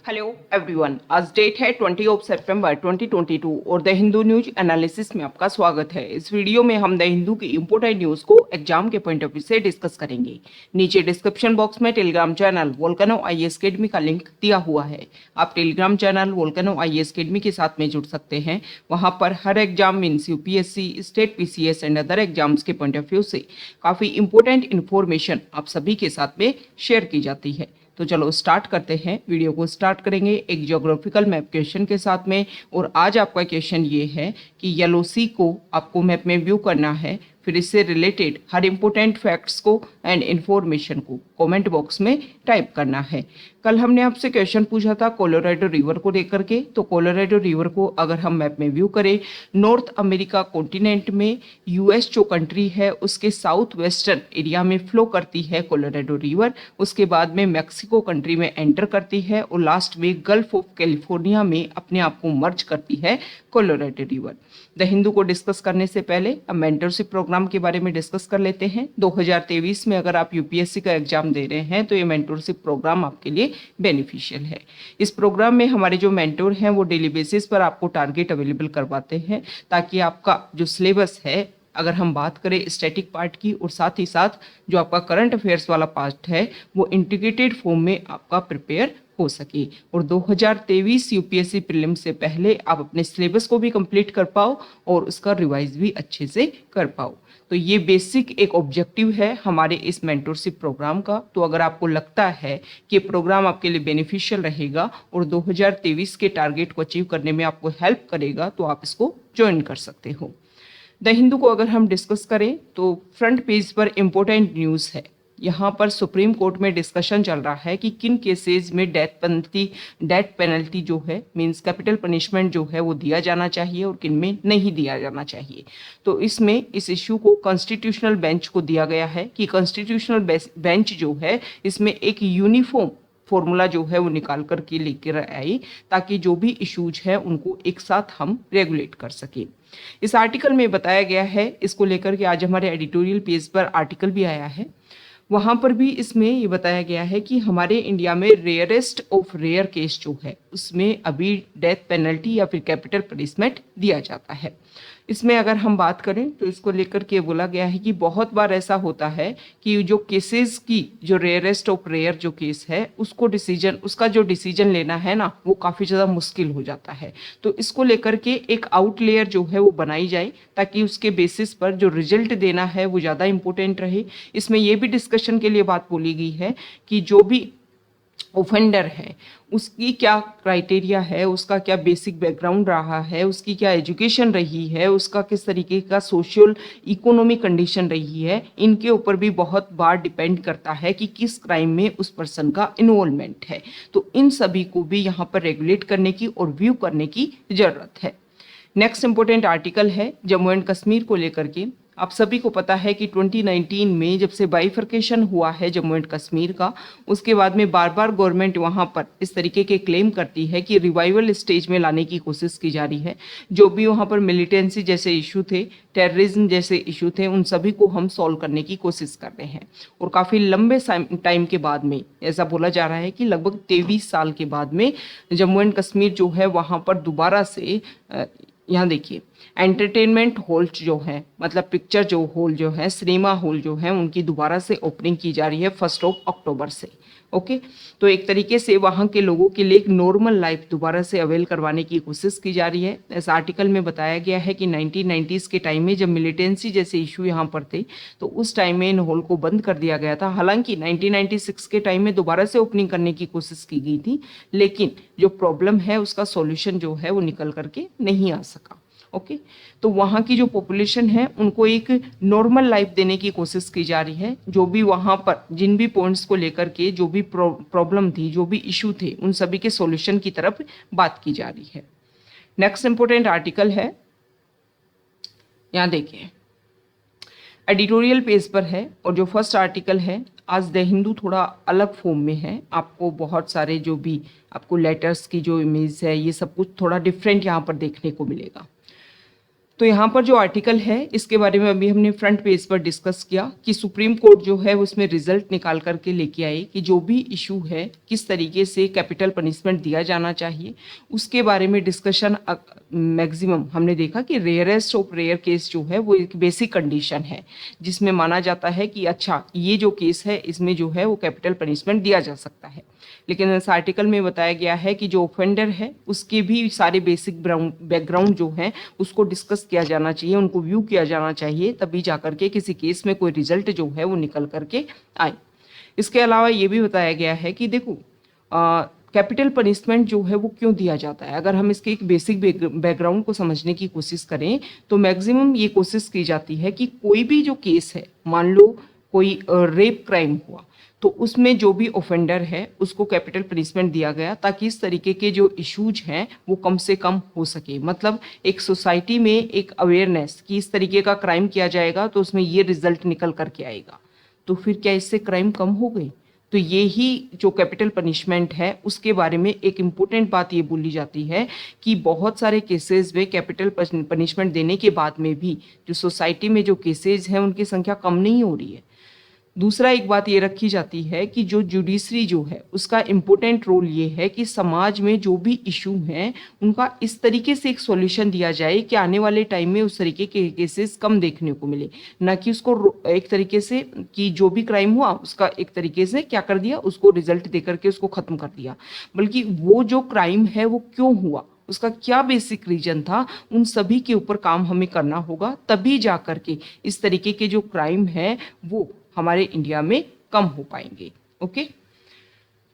Hello everyone, आज date है 20 सितंबर 2022 और द हिंदू न्यूज एनालिसिस में आपका स्वागत है। इस वीडियो में हम द हिंदू की इंपोर्टेंट न्यूज को एग्जाम के पॉइंट ऑफ व्यू से डिस्कस करेंगे। नीचे डिस्क्रिप्शन बॉक्स में Telegram channel Volcano IAS Academy का लिंक दिया हुआ है। आप Telegram channel Volcano IAS Academy के साथ में जुड़ सकते हैं। वहाँ पर हर exam means UPSC, state PCS and other exams के पॉइंट ऑफ व्यू से काफ़ी इंपॉर्टेंट इन्फॉर्मेशन आप सभी के साथ में शेयर की जाती है। तो चलो स्टार्ट करते हैं। वीडियो को स्टार्ट करेंगे एक ज्योग्राफिकल मैप क्वेश्चन के साथ में। और आज आपका क्वेश्चन ये है कि येलो सी को आपको मैप में व्यू करना है, फिर इससे रिलेटेड हर इंपॉर्टेंट फैक्ट्स को एंड इन्फॉर्मेशन को कमेंट बॉक्स में टाइप करना है। कल हमने आपसे क्वेश्चन पूछा था कोलोराडो रिवर को लेकर के। तो कोलोराडो रिवर को अगर हम मैप में व्यू करें, नॉर्थ अमेरिका कॉन्टिनेंट में यूएस जो कंट्री है उसके साउथ वेस्टर्न एरिया में फ्लो करती है कोलोराडो रिवर। उसके बाद में मैक्सिको कंट्री में एंटर करती है और लास्ट में गल्फ ऑफ कैलिफोर्निया में अपने आप को मर्ज करती है कोलोराडो रिवर। द हिंदू को डिस्कस करने से पहले अब मेंटरशिप प्रोग्राम के बारे में डिस्कस कर लेते हैं। 2023 में अगर आप यूपीएससी का एग्जाम दे रहे हैं तो ये मेंटरशिप प्रोग्राम आपके लिए बेनिफिशियल है। इस प्रोग्राम में हमारे जो मेंटोर हैं वो डेली बेसिस पर आपको टारगेट अवेलेबल करवाते हैं, ताकि आपका जो सिलेबस है, अगर हम बात करें स्टैटिक पार्ट की और साथ ही साथ जो आपका करंट अफेयर्स वाला पार्ट है, वो इंटीग्रेटेड फॉर्म में आपका प्रिपेयर हो सके और 2023 यूपीएससी प्रीलिम से पहले आप अपने सिलेबस को भी कंप्लीट कर पाओ और उसका रिवाइज भी अच्छे से कर पाओ। तो ये बेसिक एक ऑब्जेक्टिव है हमारे इस मेंटरशिप प्रोग्राम का। तो अगर आपको लगता है कि प्रोग्राम आपके लिए बेनिफिशियल रहेगा और 2023 के टारगेट को अचीव करने में आपको हेल्प करेगा, तो आप इसको ज्वाइन कर सकते हो। द हिंदू को अगर हम डिस्कस करें तो फ्रंट पेज पर इम्पोर्टेंट न्यूज़ है। यहाँ पर सुप्रीम कोर्ट में डिस्कशन चल रहा है कि किन केसेस में डेथ पेनल्टी जो है मींस कैपिटल पनिशमेंट जो है वो दिया जाना चाहिए और किन में नहीं दिया जाना चाहिए। तो इसमें इस इश्यू को कॉन्स्टिट्यूशनल बेंच को दिया गया है कि कॉन्स्टिट्यूशनल बेंच जो है इसमें एक यूनिफॉर्म फॉर्मूला जो है वो निकाल कर के लेकर आई, ताकि जो भी इश्यूज है उनको एक साथ हम रेगुलेट कर सकें। इस आर्टिकल में बताया गया है, इसको लेकर के आज हमारे एडिटोरियल पेज पर आर्टिकल भी आया है। वहाँ पर भी इसमें ये बताया गया है कि हमारे इंडिया में रेयरेस्ट ऑफ रेयर केस जो है उसमें अभी डेथ पेनल्टी या फिर कैपिटल पनिशमेंट दिया जाता है। इसमें अगर हम बात करें तो इसको लेकर के बोला गया है कि बहुत बार ऐसा होता है कि जो केसेस की जो रेयरेस्ट ऑफ रेयर जो केस है उसका जो डिसीजन लेना है ना, वो काफ़ी ज़्यादा मुश्किल हो जाता है। तो इसको लेकर के एक आउटलेयर जो है वो बनाई जाए, ताकि उसके बेसिस पर जो रिजल्ट देना है वो ज़्यादा इंपॉर्टेंट रहे। इसमें ये भी डिस्कशन के लिए बात बोली गई है कि जो भी ऑफेंडर है उसकी क्या क्राइटेरिया है, उसका क्या बेसिक बैकग्राउंड रहा है, उसकी क्या एजुकेशन रही है, उसका किस तरीके का सोशल इकोनॉमिक कंडीशन रही है, इनके ऊपर भी बहुत बार डिपेंड करता है कि किस क्राइम में उस पर्सन का इन्वॉल्वमेंट है। तो इन सभी को भी यहाँ पर रेगुलेट करने की और व्यू करने की ज़रूरत है। नेक्स्ट इंपॉर्टेंट आर्टिकल है जम्मू एंड कश्मीर को लेकर के। आप सभी को पता है कि 2019 में जब से बाइफर्केशन हुआ है जम्मू एंड कश्मीर का, उसके बाद में बार बार गवर्नमेंट वहाँ पर इस तरीके के क्लेम करती है कि रिवाइवल स्टेज में लाने की कोशिश की जा रही है। जो भी वहाँ पर मिलिटेंसी जैसे इशू थे, टेररिज्म जैसे इशू थे, उन सभी को हम सॉल्व करने की कोशिश कर रहे हैं। और काफ़ी लंबे टाइम के बाद में ऐसा बोला जा रहा है कि लगभग 23 साल के बाद में जम्मू एंड कश्मीर जो है वहाँ पर दोबारा से यहाँ देखिए एंटरटेनमेंट हॉल जो है, मतलब पिक्चर जो हॉल जो है, सिनेमा हॉल जो है, उनकी दोबारा से ओपनिंग की जा रही है 1 अक्टूबर से। ओके, तो एक तरीके से वहाँ के लोगों के लिए एक नॉर्मल लाइफ दोबारा से अवेल करवाने की कोशिश की जा रही है। इस आर्टिकल में बताया गया है कि 1990s के टाइम में जब मिलिटेंसी जैसे इशू यहाँ पर थे तो उस टाइम में इन हॉल को बंद कर दिया गया था। हालांकि 1996 के टाइम में दोबारा से ओपनिंग करने की कोशिश की गई थी, लेकिन जो प्रॉब्लम है उसका सॉल्यूशन जो है वो निकल करके नहीं आ सका। ओके, तो वहाँ की जो पॉपुलेशन है उनको एक नॉर्मल लाइफ देने की कोशिश की जा रही है। जो भी वहाँ पर जिन भी पॉइंट्स को लेकर के जो भी प्रॉब्लम थी, जो भी इशू थे, उन सभी के सॉल्यूशन की तरफ बात की जा रही है। नेक्स्ट इंपॉर्टेंट आर्टिकल है, यहाँ देखिए एडिटोरियल पेज पर है और जो फर्स्ट आर्टिकल है आज द हिंदू थोड़ा अलग फॉर्म में है। आपको बहुत सारे जो भी आपको लेटर्स की जो इमेज है ये सब कुछ थोड़ा डिफरेंट यहाँ पर देखने को मिलेगा। तो यहाँ पर जो आर्टिकल है इसके बारे में अभी हमने फ्रंट पेज पर डिस्कस किया कि सुप्रीम कोर्ट जो है उसमें रिजल्ट निकाल करके लेके आई कि जो भी इशू है किस तरीके से कैपिटल पनिशमेंट दिया जाना चाहिए, उसके बारे में डिस्कशन मैक्सिमम हमने देखा कि रेयरेस्ट ऑफ रेयर केस जो है वो एक बेसिक कंडीशन है जिसमें माना जाता है कि अच्छा ये जो केस है इसमें जो है वो कैपिटल पनिशमेंट दिया जा सकता है। लेकिन इस आर्टिकल में बताया गया है कि जो ऑफेंडर है उसके भी सारे बेसिक बैकग्राउंड जो है उसको डिस्कस किया जाना चाहिए, उनको व्यू किया जाना चाहिए, तभी जाकर के किसी केस में कोई रिजल्ट जो है वो निकल करके आए। इसके अलावा ये भी बताया गया है कि देखो कैपिटल पनिशमेंट जो है वो क्यों दिया जाता है। अगर हम इसके एक बेसिक बैकग्राउंड को समझने की कोशिश करें तो मैक्सिमम ये कोशिश की जाती है कि कोई भी जो केस है, मान लो कोई रेप क्राइम हुआ तो उसमें जो भी ऑफेंडर है उसको कैपिटल पनिशमेंट दिया गया ताकि इस तरीके के जो इश्यूज हैं वो कम से कम हो सके। मतलब एक सोसाइटी में एक अवेयरनेस कि इस तरीके का क्राइम किया जाएगा तो उसमें ये रिजल्ट निकल करके आएगा, तो फिर क्या इससे क्राइम कम हो गई? तो ये ही जो कैपिटल पनिशमेंट है उसके बारे में एक इम्पोर्टेंट बात ये बोली जाती है कि बहुत सारे केसेस में कैपिटल पनिशमेंट देने के बाद में भी जो सोसाइटी में जो केसेस हैं उनकी संख्या कम नहीं हो रही है। दूसरा एक बात ये रखी जाती है कि जो जुडिशरी जो है उसका इम्पोर्टेंट रोल ये है कि समाज में जो भी इशू हैं उनका इस तरीके से एक सॉल्यूशन दिया जाए कि आने वाले टाइम में उस तरीके के केसेस कम देखने को मिले, ना कि उसको एक तरीके से कि जो भी क्राइम हुआ उसका एक तरीके से क्या कर दिया, उसको रिजल्ट दे करके उसको ख़त्म कर दिया, बल्कि वो जो क्राइम है वो क्यों हुआ, उसका क्या बेसिक रीजन था, उन सभी के ऊपर काम हमें करना होगा, तभी जा कर के इस तरीके के जो क्राइम है वो हमारे इंडिया में कम हो पाएंगे। ओके,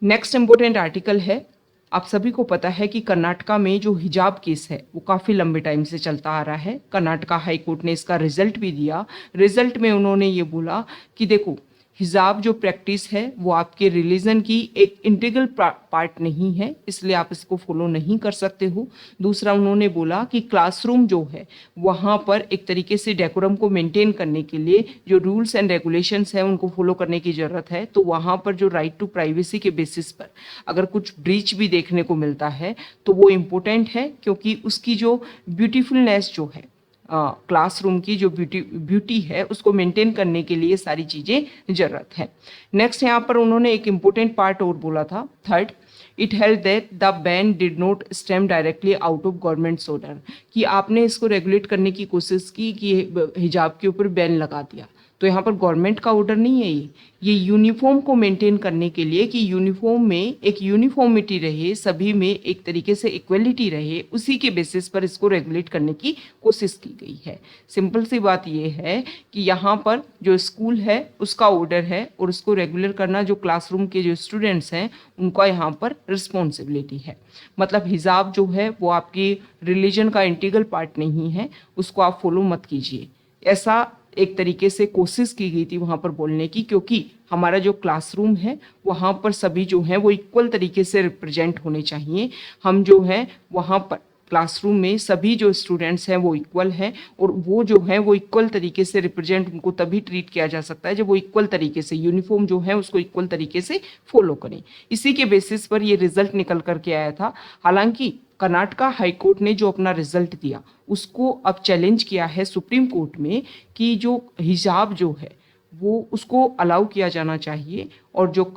नेक्स्ट इंपॉर्टेंट आर्टिकल है। आप सभी को पता है कि कर्नाटका में जो हिजाब केस है वो काफ़ी लंबे टाइम से चलता आ रहा है। कर्नाटका हाई कोर्ट ने इसका रिजल्ट भी दिया। रिजल्ट में उन्होंने ये बोला कि देखो हिजाब जो प्रैक्टिस है वो आपके रिलीजन की एक इंटीग्रल पार्ट नहीं है, इसलिए आप इसको फॉलो नहीं कर सकते हो। दूसरा उन्होंने बोला कि क्लासरूम जो है वहाँ पर एक तरीके से डेकोरम को मेंटेन करने के लिए जो रूल्स एंड रेगुलेशंस हैं उनको फॉलो करने की ज़रूरत है। तो वहाँ पर जो राइट टू प्राइवेसी के बेसिस पर अगर कुछ ब्रीच भी देखने को मिलता है तो वो इम्पोर्टेंट है, क्योंकि उसकी जो ब्यूटीफुलनेस जो है क्लासरूम की जो ब्यूटी है उसको मेंटेन करने के लिए सारी चीज़ें ज़रूरत है। नेक्स्ट यहाँ पर उन्होंने एक इम्पोर्टेंट पार्ट और बोला था, third, it held that the ban did not stem directly out of governments order, कि आपने इसको रेगुलेट करने की कोशिश की कि हिजाब के ऊपर बैन लगा दिया, तो यहाँ पर गवर्नमेंट का ऑर्डर नहीं है, ये यूनिफॉर्म को मेंटेन करने के लिए कि यूनिफॉर्म में एक यूनिफॉर्मिटी रहे, सभी में एक तरीके से इक्वलिटी रहे, उसी के बेसिस पर इसको रेगुलेट करने की कोशिश की गई है। सिंपल सी बात ये है कि यहाँ पर जो स्कूल है उसका ऑर्डर है और उसको रेगुलर करना जो क्लासरूम के जो स्टूडेंट्स हैं उनका यहाँ पर रिस्पॉन्सिबिलिटी है। मतलब हिजाब जो है वो आपकी रिलीजन का इंटीग्रल पार्ट नहीं है, उसको आप फॉलो मत कीजिए, ऐसा एक तरीके से कोशिश की गई थी वहाँ पर बोलने की, क्योंकि हमारा जो क्लासरूम है वहाँ पर सभी जो हैं वो इक्वल तरीके से रिप्रेजेंट होने चाहिए। हम जो हैं वहाँ पर क्लासरूम में सभी जो स्टूडेंट्स हैं वो इक्वल हैं और वो जो है वो इक्वल तरीके से रिप्रेजेंट उनको तभी ट्रीट किया जा सकता है जब वो इक्वल तरीके से यूनिफॉर्म जो है उसको इक्वल तरीके से फॉलो करें। इसी के बेसिस पर ये रिजल्ट निकल करके आया था। हालांकि कर्नाटका हाई कोर्ट ने जो अपना रिजल्ट दिया उसको अब चैलेंज किया है सुप्रीम कोर्ट में कि जो हिजाब जो है वो उसको अलाउ किया जाना चाहिए और जो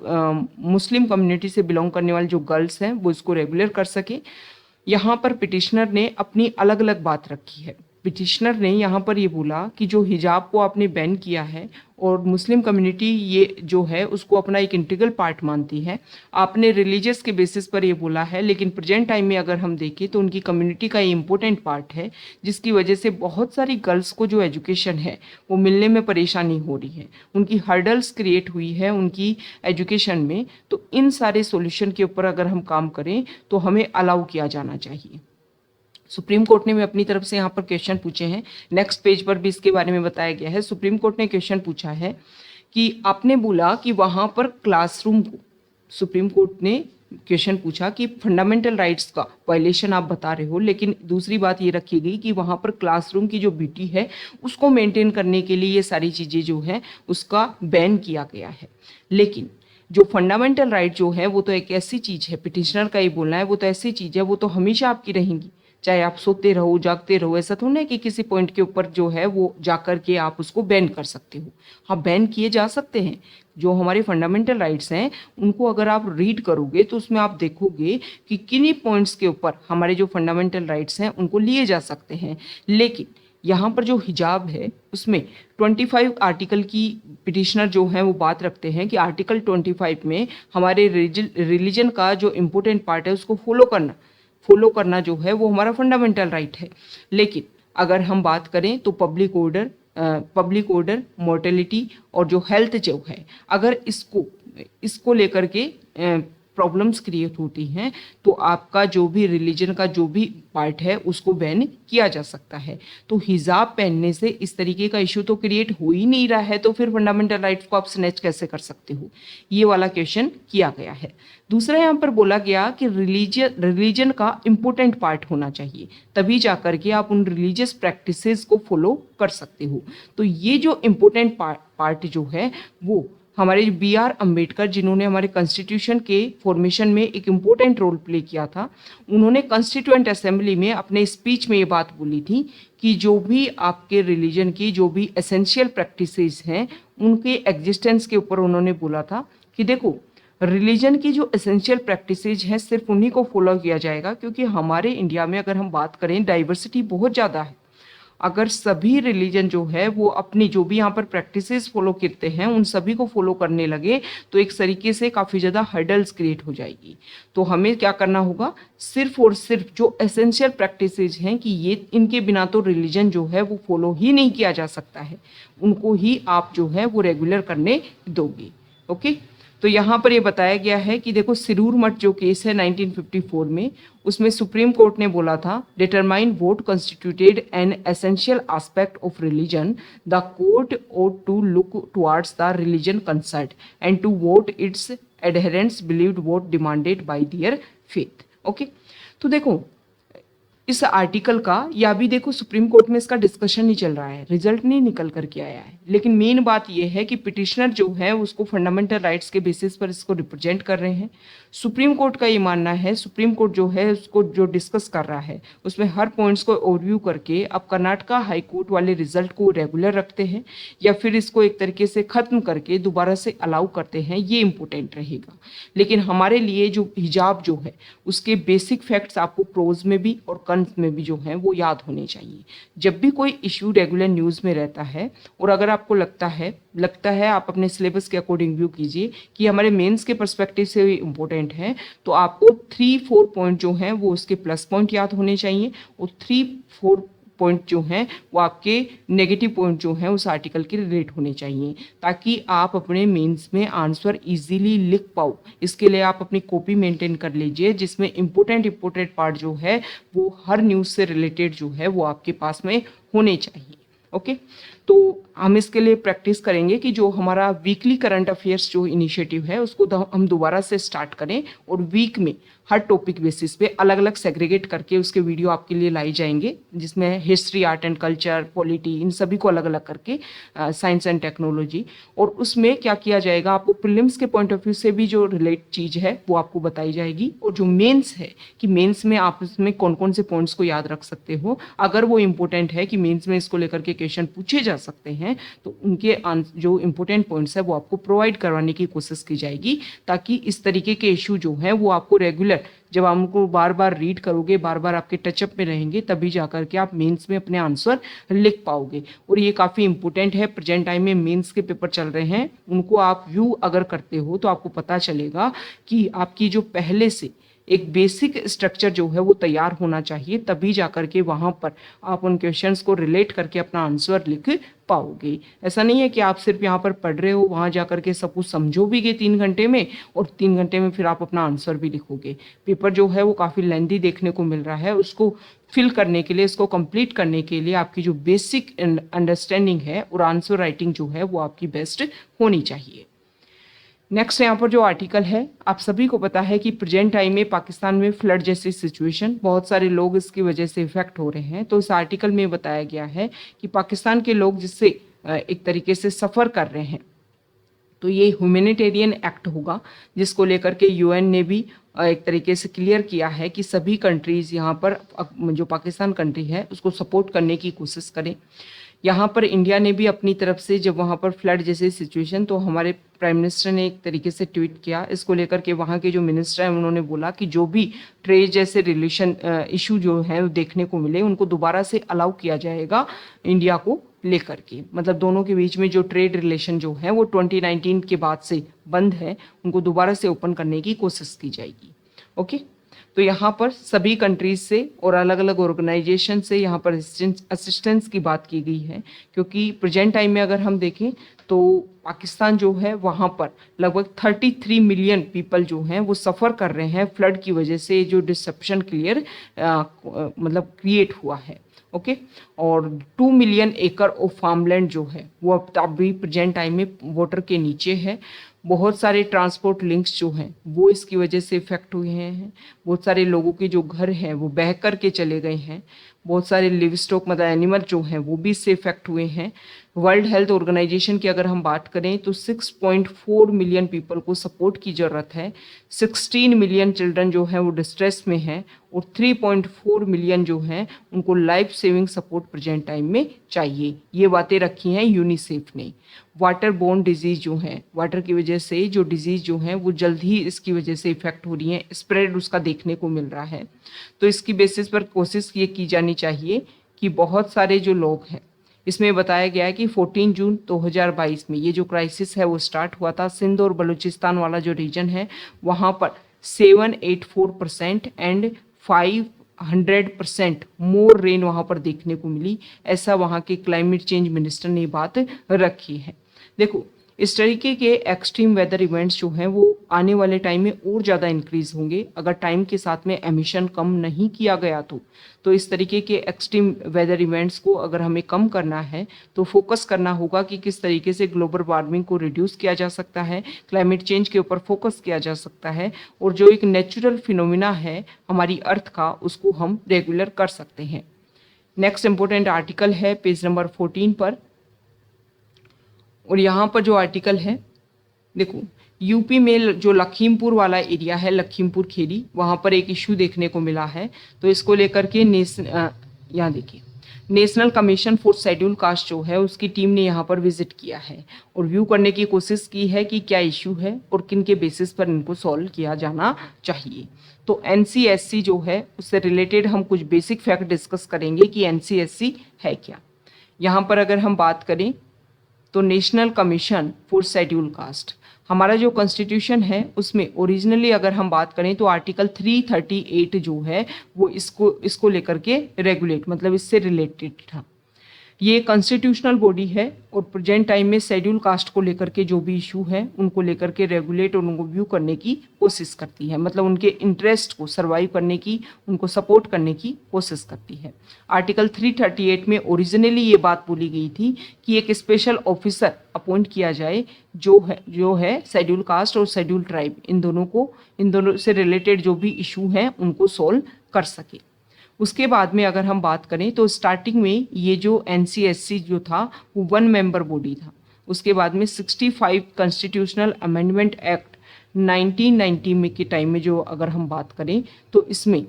मुस्लिम कम्युनिटी से बिलोंग करने वाले जो गर्ल्स हैं वो इसको रेगुलर कर सके। यहाँ पर पिटिशनर ने अपनी अलग अलग बात रखी है। पिटिशनर ने यहाँ पर ये बोला कि जो हिजाब को आपने बैन किया है और मुस्लिम कम्युनिटी ये जो है उसको अपना एक इंटीग्रल पार्ट मानती है, आपने रिलीजियस के बेसिस पर ये बोला है, लेकिन प्रेजेंट टाइम में अगर हम देखें तो उनकी कम्युनिटी का ये इम्पोर्टेंट पार्ट है, जिसकी वजह से बहुत सारी गर्ल्स को जो एजुकेशन है वो मिलने में परेशानी हो रही है, उनकी हर्डल्स क्रिएट हुई है उनकी एजुकेशन में। तो इन सारे सोल्यूशन के ऊपर अगर हम काम करें तो हमें अलाउ किया जाना चाहिए। सुप्रीम कोर्ट ने भी अपनी तरफ से यहाँ पर क्वेश्चन पूछे हैं, नेक्स्ट पेज पर भी इसके बारे में बताया गया है। सुप्रीम कोर्ट ने क्वेश्चन पूछा है कि आपने बोला कि वहाँ पर क्लासरूम को, सुप्रीम कोर्ट ने क्वेश्चन पूछा कि फंडामेंटल राइट्स का वायलेशन आप बता रहे हो, लेकिन दूसरी बात ये रखी गई कि वहाँ पर क्लासरूम की जो ब्यूटी है उसको मेंटेन करने के लिए ये सारी चीज़ें जो है उसका बैन किया गया है। लेकिन जो फंडामेंटल राइट जो है वो तो एक ऐसी चीज़ है, पिटिशनर का ये बोलना है, वो तो ऐसी चीज़ है वो तो हमेशा आपकी रहेंगी। चाहे आप सोते रहो जागते रहो, ऐसा थोड़ा ना है कि किसी पॉइंट के ऊपर जो है वो जाकर के आप उसको बैन कर सकते हो। हाँ, बैन किए जा सकते हैं। जो हमारे फंडामेंटल राइट्स हैं उनको अगर आप रीड करोगे तो उसमें आप देखोगे कि किन्हीं पॉइंट्स के ऊपर हमारे जो फंडामेंटल राइट्स हैं उनको लिए जा सकते हैं। लेकिन यहाँ पर जो हिजाब है उसमें 25 आर्टिकल की पिटिशनर जो है वो बात रखते हैं कि आर्टिकल 25 में हमारे रिलीजन का जो इम्पोर्टेंट पार्ट है उसको फॉलो करना जो है वो हमारा फंडामेंटल राइट है। लेकिन अगर हम बात करें तो पब्लिक ऑर्डर, मोर्टेलिटी और जो हेल्थ जो है, अगर इसको लेकर के प्रॉब्लम्स क्रिएट होती हैं तो आपका जो भी रिलीजन का जो भी पार्ट है उसको बैन किया जा सकता है। तो हिजाब पहनने से इस तरीके का इशू तो क्रिएट हो ही नहीं रहा है, तो फिर फंडामेंटल राइट्स को आप स्नैच कैसे कर सकते हो, ये वाला क्वेश्चन किया गया है। दूसरा यहाँ पर बोला गया कि रिलीजन का इम्पोर्टेंट पार्ट होना चाहिए, तभी जाकर के आप उन रिलीजियस प्रैक्टिसेस को फॉलो कर सकते हो। तो ये जो इम्पोर्टेंट पार्ट जो है वो हमारे B.R. अम्बेडकर, जिन्होंने हमारे कॉन्स्टिट्यूशन के फॉर्मेशन में एक इम्पोर्टेंट रोल प्ले किया था, उन्होंने कॉन्स्टिट्यूएंट असेंबली में अपने स्पीच में ये बात बोली थी कि जो भी आपके रिलीजन की जो भी एसेंशियल प्रैक्टिसेस हैं उनके एग्जिस्टेंस के ऊपर उन्होंने बोला था कि देखो, रिलीजन की जो एसेंशियल प्रैक्टिसेज हैं सिर्फ उन्हीं को फॉलो किया जाएगा, क्योंकि हमारे इंडिया में अगर हम बात करें डाइवर्सिटी बहुत ज़्यादा है। अगर सभी रिलीजन जो है वो अपनी जो भी यहाँ पर प्रैक्टिसेस फॉलो करते हैं उन सभी को फॉलो करने लगे तो एक तरीके से काफ़ी ज़्यादा हर्डल्स क्रिएट हो जाएगी। तो हमें क्या करना होगा, सिर्फ और सिर्फ जो एसेंशियल प्रैक्टिसेस हैं कि ये इनके बिना तो रिलीजन जो है वो फॉलो ही नहीं किया जा सकता है, उनको ही आप जो है वो रेगुलर करने दोगे। ओके, तो यहाँ पर ये बताया गया है कि देखो, सिरूर मठ जो केस है 1954 में, उसमें सुप्रीम कोर्ट ने बोला था, determine what constituted an essential aspect of religion, the court ought to look towards the religion concerned and to what its adherents believed what demanded by their faith. Okay, तो देखो इस article का, या भी देखो सुप्रीम कोर्ट में इसका discussion नहीं चल रहा है, रिजल्ट नहीं निकल करके आया है, लेकिन मेन बात यह है कि पिटिशनर जो है उसको फंडामेंटल राइट्स के बेसिस पर इसको रिप्रेजेंट कर रहे हैं। सुप्रीम कोर्ट का ये मानना है, सुप्रीम कोर्ट जो है उसको जो डिस्कस कर रहा है उसमें हर पॉइंट्स को ओवरव्यू करके अब कर्नाटका हाई कोर्ट वाले रिजल्ट को रेगुलर रखते हैं या फिर इसको एक तरीके से ख़त्म करके दोबारा से अलाउ करते हैं, ये इंपॉर्टेंट रहेगा। लेकिन हमारे लिए जो हिजाब जो है उसके बेसिक फैक्ट्स आपको प्रोज में भी और में भी जो है वो याद होने चाहिए। जब भी कोई इश्यू रेगुलर न्यूज़ में रहता है और अगर आपको लगता है आप अपने सिलेबस के अकॉर्डिंग व्यू कीजिए कि हमारे मेंस के पर्सपेक्टिव से इम्पोर्टेंट है, तो आपको 3-4 पॉइंट जो हैं वो उसके प्लस पॉइंट याद होने चाहिए और 3-4 पॉइंट जो हैं वो आपके नेगेटिव पॉइंट जो हैं उस आर्टिकल के रिलेट होने चाहिए, ताकि आप अपने मेंस में आंसर इजीली लिख पाओ। इसके लिए आप अपनी कॉपी मेंटेन कर लीजिए जिसमें इम्पोर्टेंट पार्ट जो है वो हर न्यूज़ से रिलेटेड जो है वो आपके पास में होने चाहिए। ओके, तो हम इसके लिए प्रैक्टिस करेंगे कि जो हमारा वीकली करंट अफेयर्स जो इनिशिएटिव है उसको हम दोबारा से स्टार्ट करें और वीक में हर टॉपिक बेसिस पे अलग अलग सेग्रीगेट करके उसके वीडियो आपके लिए लाई जाएंगे, जिसमें history, art and culture, polity, इन सभी को अलग अलग करके, साइंस एंड टेक्नोलॉजी, और उसमें क्या किया जाएगा, आपको प्रीलिम्स के पॉइंट ऑफ व्यू से भी जो रिलेट चीज़ है वो आपको बताई जाएगी, और जो मेंस है कि मेंस में आप उसमें कौन कौन से पॉइंट्स को याद रख सकते हो, अगर वो इम्पोर्टेंट है कि मेंस में इसको लेकर के क्वेश्चन पूछे जा सकते हैं तो उनके जो इम्पोर्टेंट पॉइंट्स है वो आपको प्रोवाइड करवाने की कोशिश की जाएगी, ताकि इस तरीके के इशू जो हैं वो आपको रेगुलर, जब आप उनको बार बार रीड करोगे, बार बार आपके टचअप में रहेंगे, तभी जाकर के आप मेंस में अपने आंसर लिख पाओगे। और ये काफ़ी इंपॉर्टेंट है, प्रेजेंट टाइम में मेंस के पेपर चल रहे हैं, उनको आप व्यू अगर करते हो तो आपको पता चलेगा कि आपकी जो पहले से एक बेसिक स्ट्रक्चर जो है वो तैयार होना चाहिए, तभी जाकर के वहाँ पर आप उन क्वेश्चंस को रिलेट करके अपना आंसर लिख पाओगे। ऐसा नहीं है कि आप सिर्फ यहाँ पर पढ़ रहे हो, वहाँ जाकर के सब कुछ समझोगे 3 घंटे में और 3 घंटे में फिर आप अपना आंसर भी लिखोगे। पेपर जो है वो काफ़ी लेंथी देखने को मिल रहा है, उसको फिल करने के लिए, इसको कंप्लीट करने के लिए आपकी जो बेसिक अंडरस्टैंडिंग है और आंसर राइटिंग जो है वो आपकी बेस्ट होनी चाहिए। नेक्स्ट यहाँ पर जो आर्टिकल है, आप सभी को पता है कि प्रेजेंट टाइम में पाकिस्तान में फ्लड जैसी सिचुएशन, बहुत सारे लोग इसकी वजह से इफेक्ट हो रहे हैं। तो इस आर्टिकल में बताया गया है कि पाकिस्तान के लोग जिससे एक तरीके से सफ़र कर रहे हैं, तो ये ह्यूमैनिटेरियन एक्ट होगा जिसको लेकर के UN ने भी एक तरीके से क्लियर किया है कि सभी कंट्रीज़ यहाँ पर जो पाकिस्तान कंट्री है उसको सपोर्ट करने की कोशिश करें। यहाँ पर इंडिया ने भी अपनी तरफ से जब वहाँ पर फ्लड जैसी सिचुएशन, तो हमारे प्राइम मिनिस्टर ने एक तरीके से ट्वीट किया इसको लेकर के। वहाँ के जो मिनिस्टर हैं उन्होंने बोला कि जो भी ट्रेड जैसे रिलेशन इशू जो है वो देखने को मिले उनको दोबारा से अलाउ किया जाएगा इंडिया को लेकर के। मतलब दोनों के बीच में जो ट्रेड रिलेशन जो है वो 2019 के बाद से बंद है, उनको दोबारा से ओपन करने की कोशिश की जाएगी। ओके, तो यहाँ पर सभी कंट्रीज से और अलग अलग ऑर्गेनाइजेशन से यहाँ पर असिस्टेंस की बात की गई है, क्योंकि प्रेजेंट टाइम में अगर हम देखें तो पाकिस्तान जो है वहाँ पर लगभग 33 मिलियन पीपल जो हैं वो सफ़र कर रहे हैं फ्लड की वजह से, जो डिसरप्शन मतलब क्रिएट हुआ है। ओके, और 2 मिलियन एकड़ ऑफ फार्मलैंड जो है वो अब भी प्रेजेंट टाइम में वाटर के नीचे है। बहुत सारे ट्रांसपोर्ट लिंक्स जो हैं वो इसकी वजह से इफेक्ट हुए हैं। बहुत सारे लोगों के जो घर हैं वो बह कर के चले गए हैं। बहुत सारे लिव स्टॉक मतलब एनिमल जो हैं वो भी इससे इफेक्ट हुए हैं। वर्ल्ड हेल्थ ऑर्गेनाइजेशन की अगर हम बात करें तो 6.4 मिलियन पीपल को सपोर्ट की ज़रूरत है। 16 मिलियन चिल्ड्रन जो हैं वो डिस्ट्रेस में हैं और 3.4 मिलियन जो हैं उनको life saving support present time में चाहिए। ये बातें रखी हैं यूनिसेफ ने। वाटर बोर्न डिजीज़ जो है, वाटर की वजह से जो डिजीज़ जो हैं वो जल्द ही इसकी वजह से इफेक्ट हो रही हैं, स्प्रेड उसका देखने को मिल रहा है। तो इसकी बेसिस पर कोशिश ये की जानी चाहिए कि बहुत सारे जो लोग हैं, इसमें बताया गया है कि 14 जून 2022 में ये जो क्राइसिस है वो स्टार्ट हुआ था। सिंध और बलूचिस्तान वाला जो रीजन है वहाँ पर 784% एंड 500% मोर रेन वहाँ पर देखने को मिली। ऐसा वहाँ के क्लाइमेट चेंज मिनिस्टर ने बात रखी है। देखो, इस तरीके के एक्सट्रीम वेदर इवेंट्स जो हैं वो आने वाले टाइम में और ज़्यादा इंक्रीज होंगे अगर टाइम के साथ में एमिशन कम नहीं किया गया तो इस तरीके के एक्सट्रीम वेदर इवेंट्स को अगर हमें कम करना है तो फोकस करना होगा कि किस तरीके से ग्लोबल वार्मिंग को रिड्यूस किया जा सकता है, क्लाइमेट चेंज के ऊपर फोकस किया जा सकता है, और जो एक नेचुरल फिनोमिना है हमारी अर्थ का उसको हम रेगुलर कर सकते हैं। नेक्स्ट इंपॉर्टेंट आर्टिकल है पेज नंबर 14 पर, और यहाँ पर जो आर्टिकल है देखो, यूपी में जो लखीमपुर वाला एरिया है, लखीमपुर खेड़ी, वहाँ पर एक इशू देखने को मिला है। तो इसको लेकर के यहाँ देखिए, national commission for schedule caste जो है उसकी टीम ने यहाँ पर विजिट किया है और व्यू करने की कोशिश की है कि क्या इशू है और किन के बेसिस पर इनको सॉल्व किया जाना चाहिए। तो NCSC जो है उससे रिलेटेड हम कुछ बेसिक फैक्ट डिस्कस करेंगे कि NCSC है क्या। यहाँ पर अगर हम बात करें तो national commission for schedule caste, हमारा जो कॉन्स्टिट्यूशन है उसमें ओरिजिनली अगर हम बात करें तो आर्टिकल 338 जो है वो इसको लेकर के रेगुलेट मतलब इससे रिलेटेड था। ये कॉन्स्टिट्यूशनल बॉडी है और प्रेजेंट टाइम में शेड्यूल कास्ट को लेकर के जो भी इशू है उनको लेकर के रेगुलेट और उनको व्यू करने की कोशिश करती है, मतलब उनके इंटरेस्ट को सर्वाइव करने की, उनको सपोर्ट करने की कोशिश करती है। आर्टिकल 338 में ओरिजिनली ये बात बोली गई थी कि एक स्पेशल ऑफिसर अपॉइंट किया जाए जो है शेड्यूल कास्ट और शेड्यूल ट्राइब, इन दोनों से रिलेटेड जो भी इशू हैं उनको सॉल्व कर सके। उसके बाद में अगर हम बात करें तो स्टार्टिंग में ये जो NCSC जो था वो 1 मेंबर बॉडी था। उसके बाद में 65 कॉन्स्टिट्यूशनल अमेंडमेंट एक्ट 1990 में के टाइम में जो अगर हम बात करें तो इसमें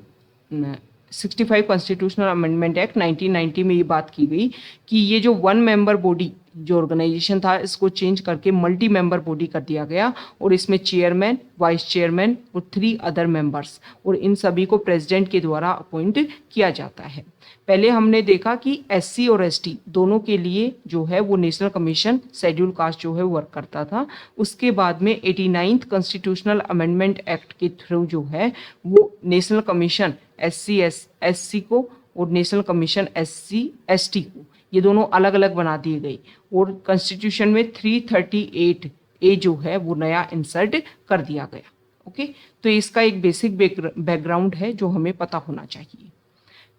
65 कॉन्स्टिट्यूशनल अमेंडमेंट एक्ट 1990 में ये बात की गई कि ये जो 1 मेंबर बॉडी जो ऑर्गेनाइजेशन था इसको चेंज करके मल्टी मेंबर बॉडी कर दिया गया और इसमें चेयरमैन, वाइस चेयरमैन और 3 अदर मेंबर्स, और इन सभी को प्रेसिडेंट के द्वारा अपॉइंट किया जाता है। पहले हमने देखा कि SC और ST दोनों के लिए जो है वो नेशनल कमीशन शेड्यूल कास्ट जो है वर्क करता था। उसके बाद में 89th कॉन्स्टिट्यूशनल अमेंडमेंट एक्ट के थ्रू जो है वो नेशनल कमीशन SC को और नेशनल कमीशन ST को ये दोनों अलग अलग बना दिए गए और कॉन्स्टिट्यूशन में 338A जो है वो नया इंसर्ट कर दिया गया। ओके, तो इसका एक बेसिक बैकग्राउंड है जो हमें पता होना चाहिए।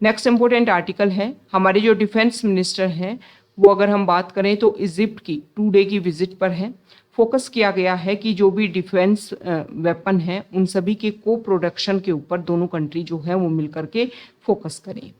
नेक्स्ट इंपॉर्टेंट आर्टिकल है, हमारे जो डिफेंस मिनिस्टर हैं वो अगर हम बात करें तो इजिप्ट की 2 डे की विजिट पर है। फोकस किया गया है कि जो भी डिफेंस वेपन हैं उन सभी के को प्रोडक्शन के ऊपर दोनों कंट्री जो है वो मिलकर के फोकस करें।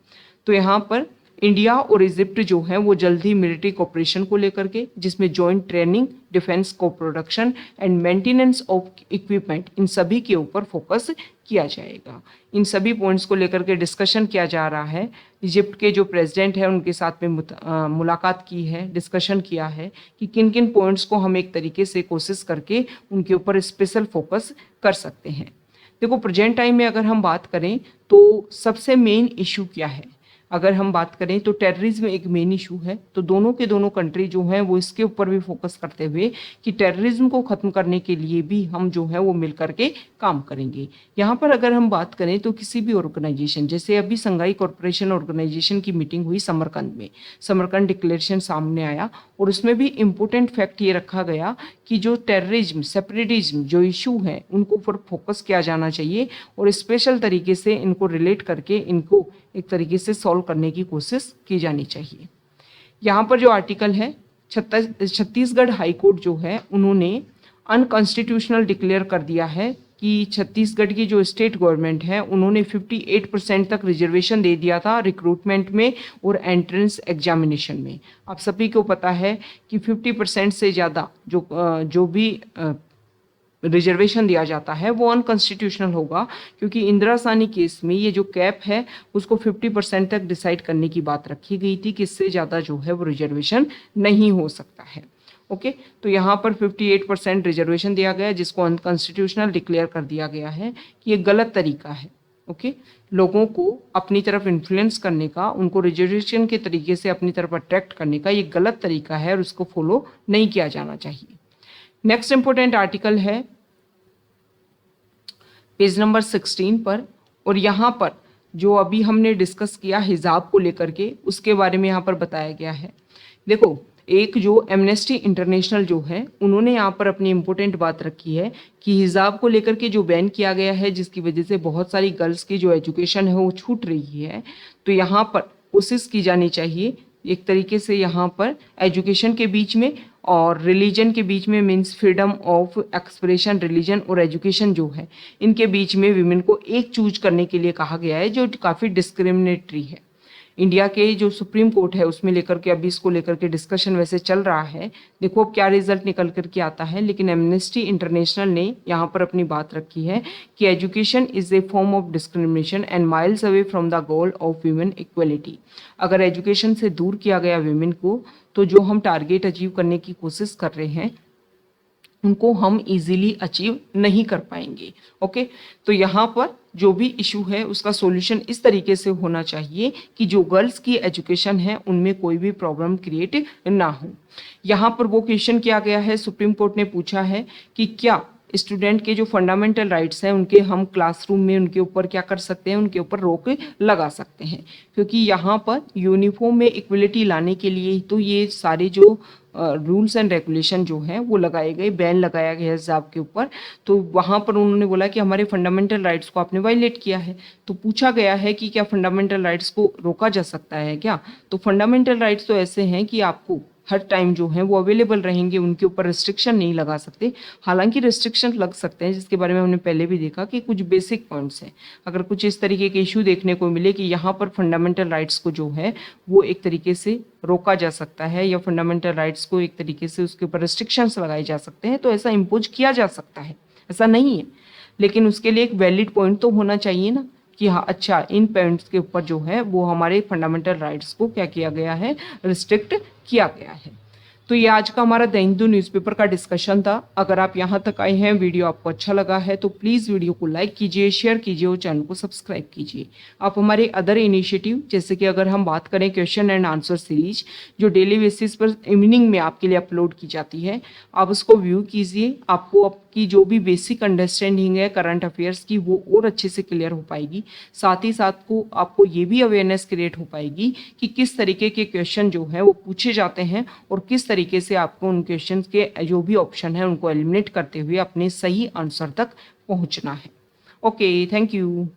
तो यहाँ पर इंडिया और इजिप्ट जो है वो जल्द ही मिलिट्री कोऑपरेशन को लेकर के, जिसमें joint training, defence co production and maintenance of equipment, इन सभी के ऊपर फोकस किया जाएगा। इन सभी पॉइंट्स को लेकर के डिस्कशन किया जा रहा है। इजिप्ट के जो प्रेसिडेंट है उनके साथ में मुलाकात की है, डिस्कशन किया है कि किन किन पॉइंट्स को हम एक तरीके से कोशिश करके उनके ऊपर स्पेशल फोकस कर सकते हैं। देखो, प्रेजेंट टाइम में अगर हम बात करें तो सबसे मेन इशू क्या है, अगर हम बात करें तो टेररिज्म एक मेन इशू है। तो दोनों के दोनों कंट्री जो हैं वो इसके ऊपर भी फोकस करते हुए कि टेररिज्म को ख़त्म करने के लिए भी हम जो है वो मिल करके काम करेंगे। यहाँ पर अगर हम बात करें तो किसी भी ऑर्गेनाइजेशन, जैसे अभी संघाई कॉरपोरेशन ऑर्गेनाइजेशन की मीटिंग हुई समरकंद में, समरकंद डिक्लेरेशन सामने आया और उसमें भी इम्पोर्टेंट फैक्ट ये रखा गया कि जो टेररिज्म, सेपरेटिज्म जो इशू है उनको ऊपर फोकस किया जाना चाहिए और स्पेशल तरीके से इनको रिलेट करके इनको एक तरीके से सॉल्व करने की कोशिश की जानी चाहिए। यहाँ पर जो आर्टिकल है, छत्तीसगढ़ हाई कोर्ट जो है उन्होंने अनकॉन्स्टिट्यूशनल डिक्लेयर कर दिया है कि छत्तीसगढ़ की जो स्टेट गवर्नमेंट है उन्होंने 58% तक रिजर्वेशन दे दिया था रिक्रूटमेंट में और एंट्रेंस एग्जामिनेशन में। आप सभी को पता है कि 50% से ज़्यादा जो भी रिजर्वेशन दिया जाता है वो अनकॉन्स्टिट्यूशनल होगा, क्योंकि इंदिरा साहनी केस में ये जो कैप है उसको 50% तक डिसाइड करने की बात रखी गई थी कि इससे ज़्यादा जो है वो रिजर्वेशन नहीं हो सकता है। ओके, तो यहाँ पर 58% रिजर्वेशन दिया गया जिसको अनकॉन्स्टिट्यूशनल डिक्लेयर कर दिया गया है कि ये गलत तरीका है। ओके, लोगों को अपनी तरफ इन्फ्लुएंस करने का, उनको रिजर्वेशन के तरीके से अपनी तरफ अट्रैक्ट करने का ये गलत तरीका है और उसको फॉलो नहीं किया जाना चाहिए। नेक्स्ट इंपॉर्टेंट आर्टिकल है पेज नंबर 16 पर, और यहाँ पर जो अभी हमने डिस्कस किया हिजाब को लेकर के उसके बारे में यहाँ पर बताया गया है। देखो, एक जो एमनेस्टी इंटरनेशनल जो है उन्होंने यहाँ पर अपनी इम्पोर्टेंट बात रखी है कि हिजाब को लेकर के जो बैन किया गया है जिसकी वजह से बहुत सारी गर्ल्स की जो एजुकेशन है वो छूट रही है, तो यहाँ पर कोशिश की जानी चाहिए एक तरीके से यहाँ पर एजुकेशन के बीच में और रिलीजन के बीच में, means freedom of expression, religion और एजुकेशन जो है इनके बीच में विमेन को एक चूज करने के लिए कहा गया है, जो काफ़ी डिस्क्रिमिनेटरी है। इंडिया के जो सुप्रीम कोर्ट है उसमें लेकर के अभी इसको लेकर के डिस्कशन वैसे चल रहा है, देखो अब क्या रिजल्ट निकल करके आता है। लेकिन एमनेस्टी इंटरनेशनल ने यहाँ पर अपनी बात रखी है कि education is a form of discrimination and miles away from the goal of women equality. अगर एजुकेशन से दूर किया गया वीमेन को तो जो हम टारगेट अचीव करने की कोशिश कर रहे हैं उनको हम इजीली अचीव नहीं कर पाएंगे। ओके, तो यहाँ पर जो भी इशू है उसका सॉल्यूशन इस तरीके से होना चाहिए कि जो गर्ल्स की एजुकेशन है उनमें कोई भी प्रॉब्लम क्रिएट ना हो। यहाँ पर वो क्वेश्चन किया गया है, सुप्रीम कोर्ट ने पूछा है कि क्या स्टूडेंट के जो फंडामेंटल राइट्स हैं उनके हम क्लासरूम में उनके ऊपर क्या कर सकते हैं, उनके ऊपर रोक लगा सकते हैं, क्योंकि यहाँ पर यूनिफॉर्म में इक्वलिटी लाने के लिए तो ये सारे जो रूल्स एंड रेगुलेशन जो हैं वो लगाए गए, बैन लगाया गया हिजाब के ऊपर। तो वहाँ पर उन्होंने बोला कि हमारे फंडामेंटल राइट्स को आपने वायलेट किया है। तो पूछा गया है कि क्या फंडामेंटल राइट्स को रोका जा सकता है क्या? तो फंडामेंटल राइट्स तो ऐसे हैं कि आपको हर टाइम जो है वो अवेलेबल रहेंगे, उनके ऊपर रिस्ट्रिक्शन नहीं लगा सकते। हालांकि रिस्ट्रिक्शन लग सकते हैं जिसके बारे में हमने पहले भी देखा कि कुछ बेसिक पॉइंट्स हैं। अगर कुछ इस तरीके के इशू देखने को मिले कि यहाँ पर फंडामेंटल राइट्स को जो है वो एक तरीके से रोका जा सकता है या फंडामेंटल राइट्स को एक तरीके से उसके ऊपर रिस्ट्रिक्शंस लगाए जा सकते हैं, तो ऐसा इम्पोज किया जा सकता है, ऐसा नहीं है। लेकिन उसके लिए एक वैलिड पॉइंट तो होना चाहिए ना कि हाँ अच्छा इन पॉइंट्स के ऊपर जो है वो हमारे फंडामेंटल राइट्स को क्या किया गया है, रिस्ट्रिक्ट किया गया है। तो ये आज का हमारा द हिंदू न्यूज़पेपर का डिस्कशन था। अगर आप यहाँ तक आए हैं, वीडियो आपको अच्छा लगा है तो प्लीज़ वीडियो को लाइक कीजिए, शेयर कीजिए और चैनल को सब्सक्राइब कीजिए। आप हमारे अदर इनिशिएटिव जैसे कि अगर हम बात करें क्वेश्चन एंड आंसर सीरीज जो डेली बेसिस पर इवनिंग में आपके लिए अपलोड की जाती है, आप उसको व्यू कीजिए। आपको आपकी जो भी बेसिक अंडरस्टैंडिंग है करंट अफेयर्स की वो और अच्छे से क्लियर हो पाएगी। साथ ही साथ को आपको ये भी अवेयरनेस क्रिएट हो पाएगी कि किस तरीके के क्वेश्चन जो है वो पूछे जाते हैं और किस तरीके से आपको उन क्वेश्चंस के जो भी ऑप्शन है उनको एलिमिनेट करते हुए अपने सही आंसर तक पहुंचना है। Okay, thank you.